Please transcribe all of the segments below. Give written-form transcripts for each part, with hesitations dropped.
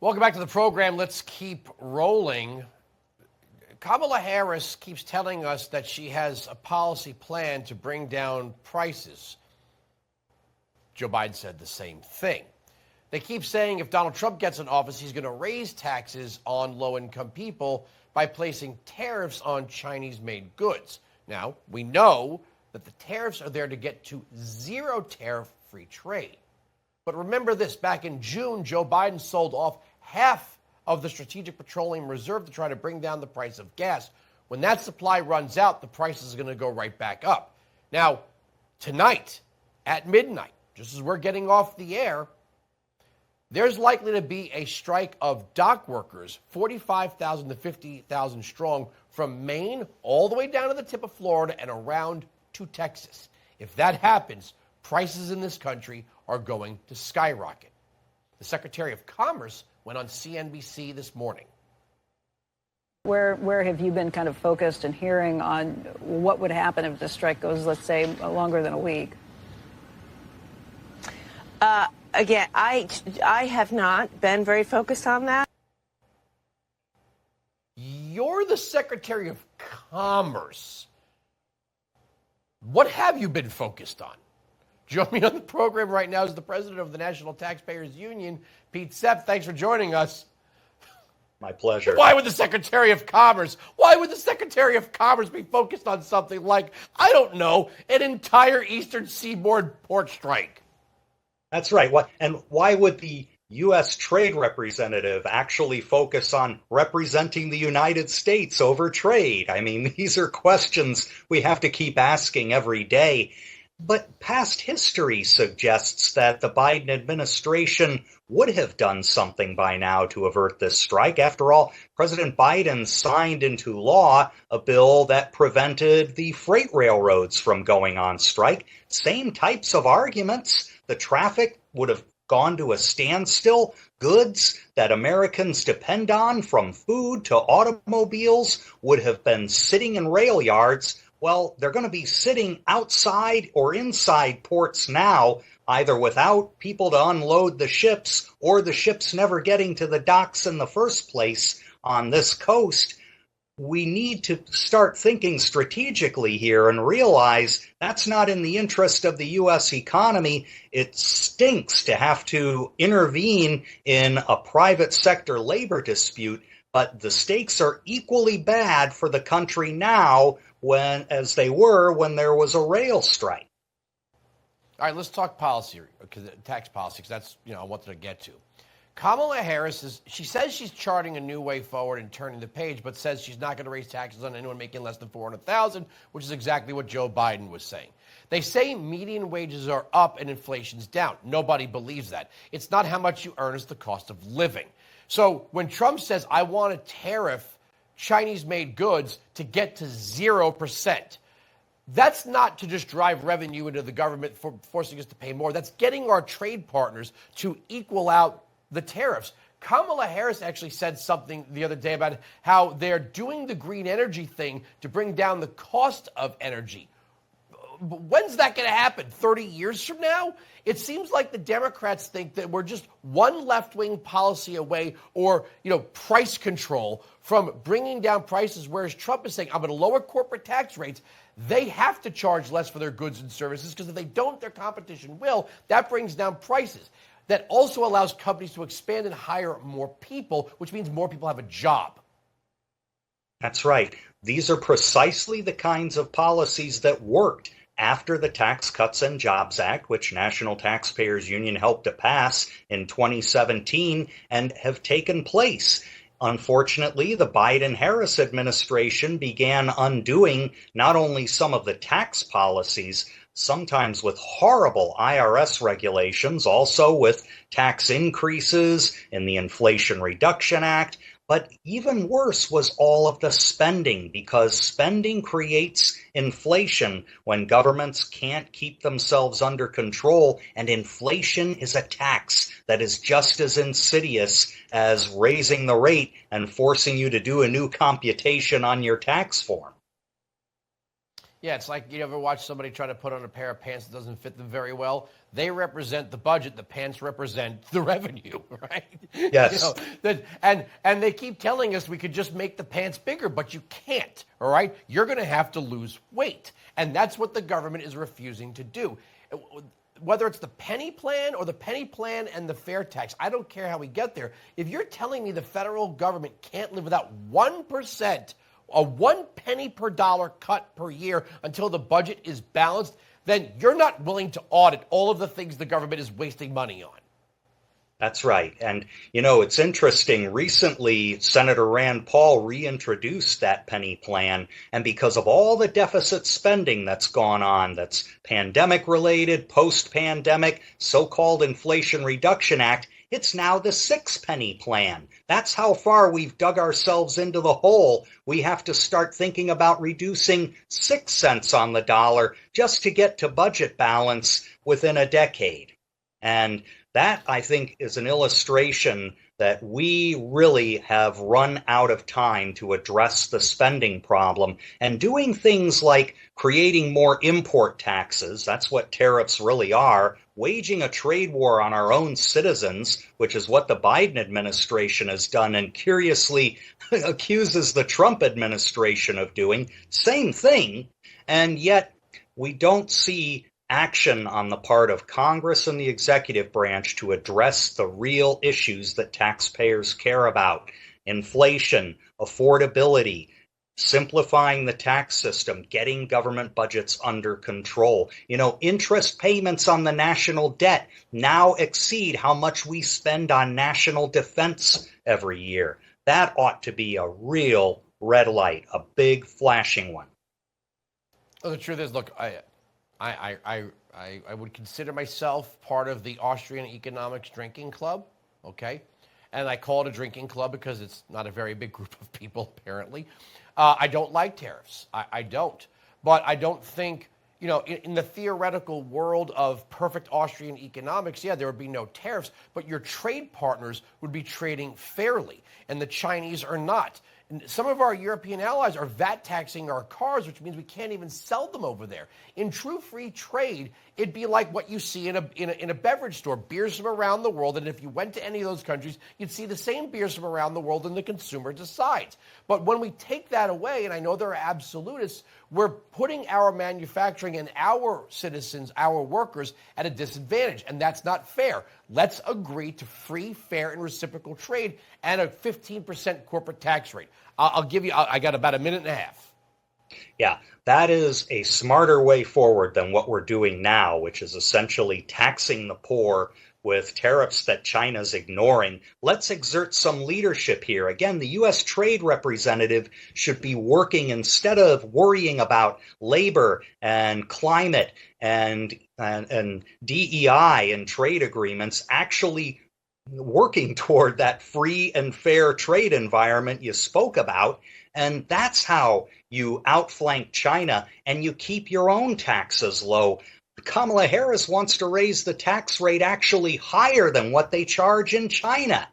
Welcome back to the program. Let's keep rolling. Kamala Harris keeps telling us that she has a policy plan to bring down prices. Joe Biden said the same thing. They keep saying if Donald Trump gets in office, he's going to raise taxes on low-income people by placing tariffs on Chinese-made goods. Now, we know that the tariffs are there to get to zero tariff-free trade. But remember this, back in June, Joe Biden sold off half of the Strategic Petroleum Reserve to try to bring down the price of gas. When that supply runs out, the price is going to go right back up. Now, tonight at midnight, just as we're getting off the air, there's likely to be a strike of dock workers, 45,000 to 50,000 strong, from Maine all the way down to the tip of Florida and around to Texas. If that happens, prices in this country are going to skyrocket. The Secretary of Commerce went on CNBC this morning. Where have you been kind of focused and hearing on what would happen if the strike goes, let's say, longer than a week? Again, I have not been very focused on that. You're the Secretary of Commerce. What have you been focused on? Joining me on the program right now is the president of the National Taxpayers Union, Pete Sepp. Thanks for joining us. My pleasure. Why would the Secretary of Commerce be focused on something like, I don't know, an entire Eastern Seaboard port strike? That's right. Why would the U.S. trade representative actually focus on representing the United States over trade? I mean, these are questions we have to keep asking every day. But past history suggests that the Biden administration would have done something by now to avert this strike. After all, President Biden signed into law a bill that prevented the freight railroads from going on strike. Same types of arguments. The traffic would have gone to a standstill. Goods that Americans depend on, from food to automobiles, would have been sitting in rail yards. Well, they're going to be sitting outside or inside ports now, either without people to unload the ships or the ships never getting to the docks in the first place on this coast. We need to start thinking strategically here and realize that's not in the interest of the U.S. economy. It stinks to have to intervene in a private sector labor dispute, but the stakes are equally bad for the country now as they were when there was a rail strike. All right, let's talk policy, tax policy, because that's, I wanted to get to. Kamala Harris she says she's charting a new way forward and turning the page, but says she's not going to raise taxes on anyone making less than $400,000, which is exactly what Joe Biden was saying. They say median wages are up and inflation's down. Nobody believes that. It's not how much you earn, it's the cost of living. So when Trump says, I want to tariff Chinese-made goods to get to 0%, that's not to just drive revenue into the government, for forcing us to pay more. That's getting our trade partners to equal out the tariffs. Kamala Harris actually said something the other day about how they're doing the green energy thing to bring down the cost of energy. When's that going to happen? 30 years from now? It seems like the Democrats think that we're just one left-wing policy away, or, price control, from bringing down prices, whereas Trump is saying, I'm going to lower corporate tax rates. They have to charge less for their goods and services, because if they don't, their competition will. That brings down prices. That also allows companies to expand and hire more people, which means more people have a job. That's right. These are precisely the kinds of policies that worked after the Tax Cuts and Jobs Act, which National Taxpayers Union helped to pass in 2017, and have taken place. Unfortunately, the Biden-Harris administration began undoing not only some of the tax policies, sometimes with horrible IRS regulations, also with tax increases in the Inflation Reduction Act. But even worse was all of the spending, because spending creates inflation when governments can't keep themselves under control, and inflation is a tax that is just as insidious as raising the rate and forcing you to do a new computation on your tax form. Yeah, it's like you ever watch somebody try to put on a pair of pants that doesn't fit them very well. They represent the budget. The pants represent the revenue, right? Yes. And they keep telling us we could just make the pants bigger, but you can't, all right? You're going to have to lose weight. And that's what the government is refusing to do. Whether it's the penny plan or the penny plan and the fair tax, I don't care how we get there. If you're telling me the federal government can't live without 1%, a 1 penny per dollar cut per year until the budget is balanced, then you're not willing to audit all of the things the government is wasting money on. That's right. And, it's interesting. Recently, Senator Rand Paul reintroduced that penny plan. And because of all the deficit spending that's gone on, that's pandemic related, post-pandemic, so-called Inflation Reduction Act, it's now the 6 penny plan. That's how far we've dug ourselves into the hole. We have to start thinking about reducing 6 cents on the dollar just to get to budget balance within a decade. And that, I think, is an illustration that we really have run out of time to address the spending problem. And doing things like creating more import taxes, that's what tariffs really are, waging a trade war on our own citizens, which is what the Biden administration has done and curiously accuses the Trump administration of doing, same thing. And yet we don't see action on the part of Congress and the executive branch to address the real issues that taxpayers care about: inflation, affordability, simplifying the tax system, getting government budgets under control. Interest payments on the national debt now exceed how much we spend on national defense every year. That ought to be a real red light, a big flashing one. Well, the truth is, look, I would consider myself part of the Austrian Economics Drinking Club, okay? And I call it a drinking club because it's not a very big group of people, apparently. I don't like tariffs. I don't. But I don't think, in the theoretical world of perfect Austrian economics, yeah, there would be no tariffs, but your trade partners would be trading fairly, and the Chinese are not. Some of our European allies are VAT taxing our cars, which means we can't even sell them over there. In true free trade, it'd be like what you see in a beverage store, beers from around the world. And if you went to any of those countries, you'd see the same beers from around the world, and the consumer decides. But when we take that away, and I know there are absolutists, we're putting our manufacturing and our citizens, our workers, at a disadvantage, and that's not fair. Let's agree to free, fair, and reciprocal trade and a 15% corporate tax rate. I'll give you, I got about a minute and a half. Yeah, that is a smarter way forward than what we're doing now, which is essentially taxing the poor with tariffs that China's ignoring. Let's exert some leadership here. Again, the U.S. trade representative should be working, instead of worrying about labor and climate and DEI and trade agreements, actually working toward that free and fair trade environment you spoke about. And that's how you outflank China and you keep your own taxes low. Kamala Harris wants to raise the tax rate actually higher than what they charge in China.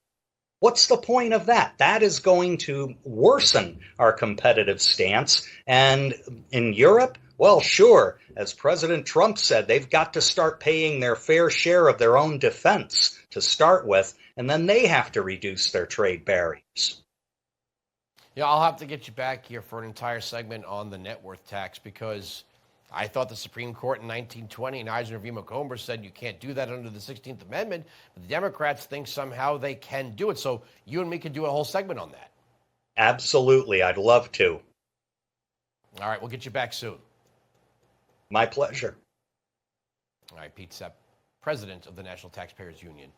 What's the point of that? That is going to worsen our competitive stance. And in Europe, well, sure, as President Trump said, they've got to start paying their fair share of their own defense to start with, and then they have to reduce their trade barriers. Yeah, I'll have to get you back here for an entire segment on the net worth tax, because I thought the Supreme Court in 1920 in Eisenhower v. Macomber said you can't do that under the 16th Amendment. But the Democrats think somehow they can do it. So you and me could do a whole segment on that. Absolutely. I'd love to. All right. We'll get you back soon. My pleasure. All right. Pete Sepp, president of the National Taxpayers Union.